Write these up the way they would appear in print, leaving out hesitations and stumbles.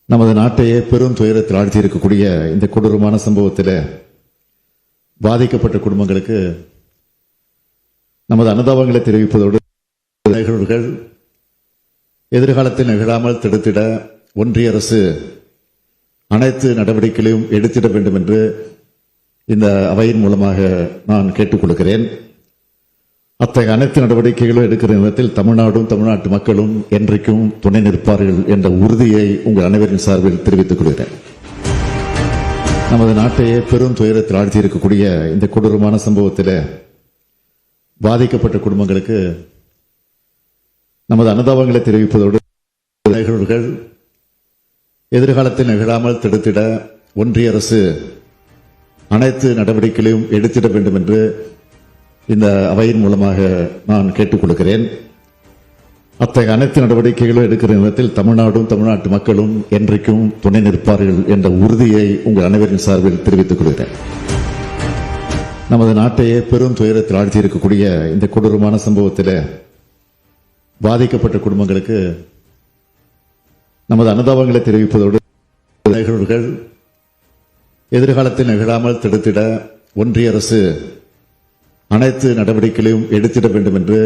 நமது நாட்டையே பெரும் துயரத்தில் ஆழ்த்தியிருக்கக்கூடிய இந்த கொடூரமான சம்பவத்தில் பாதிக்கப்பட்ட குடும்பங்களுக்கு நமது அனுதாபங்களை தெரிவிப்பதோடு நிகழ்வுகள் எதிர்காலத்தில் நிகழாமல் தடுத்திட ஒன்றிய அரசு அனைத்து நடவடிக்கைகளையும் எடுத்திட வேண்டும் என்று இந்த அவையின் மூலமாக நான் கேட்டுக் கொள்கிறேன். அத்தகைய அனைத்து நடவடிக்கைகளும் எடுக்கிற நேரத்தில் தமிழ்நாடும் தமிழ்நாட்டு மக்களும் என்றைக்கும் துணை நிற்பார்கள் என்ற உறுதியை உங்கள் அனைவரின் சார்பில் தெரிவித்துக் கொள்கிறேன். நமது நாட்டையே பெரும் துயரத்தில் ஆழ்த்தியிருக்கக்கூடிய இந்த கொடூரமான சம்பவத்தில் பாதிக்கப்பட்ட குடும்பங்களுக்கு நமது அனுதாபங்களை தெரிவிப்பதோடு நிகழ்வுகள் எதிர்காலத்தில் நிகழாமல் தடுத்திட ஒன்றிய அரசு அனைத்து நடவடிக்கைகளையும் எடுத்திட வேண்டும் என்று இந்த அவையின் மூலமாக நான் கேட்டுக் கொள்கிறேன். அத்தகைய அனைத்து நடவடிக்கைகளும் எடுக்கிற நேரத்தில் தமிழ்நாடும் தமிழ்நாட்டு மக்களும் என்றைக்கும் துணை நிற்பார்கள் என்ற உறுதியை உங்கள் அனைவரின் சார்பில் தெரிவித்துக் கொள்கிறேன். நமது நாட்டையே பெரும் துயரத்தில் ஆழ்த்தியிருக்கக்கூடிய இந்த கொடூரமான சம்பவத்தில் பாதிக்கப்பட்ட குடும்பங்களுக்கு நமது அனுதாபங்களை தெரிவிப்பதோடு நிகழ்வுகள் எதிர்காலத்தில் நிகழாமல் தடுத்திட ஒன்றிய அரசு அனைத்து நடவடிக்கைகளையும் எடுத்திட வேண்டும் என்று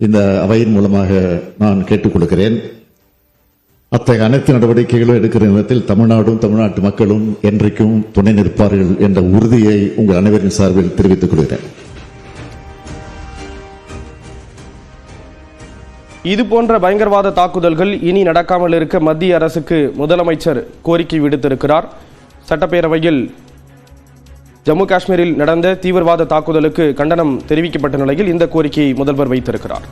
இந்த அவையின் மூலமாக நான் கேட்டுக் கொள்கிறேன். அத்தகைய அனைத்து நடவடிக்கைகளும் எடுக்கிற நேரத்தில் தமிழ்நாடும் தமிழ்நாட்டு மக்களும் என்றைக்கும் துணை நிற்பார்கள் என்ற உறுதியை உங்கள் அனைவரின் சார்பில் தெரிவித்துக் கொள்கிறேன். இதுபோன்ற பயங்கரவாத தாக்குதல்கள் இனி நடக்காமல் இருக்க மத்திய அரசுக்கு முதலமைச்சர் கோரிக்கை விடுத்திருக்கிறார். சட்டப்பேரவையில் ஜம்மு காஷ்மீரில் நடந்த தீவிரவாத தாக்குதலுக்கு கண்டனம் தெரிவிக்கப்பட்ட நிலையில் இந்த கோரிக்கையை முதல்வர் வைத்திருக்கிறார்.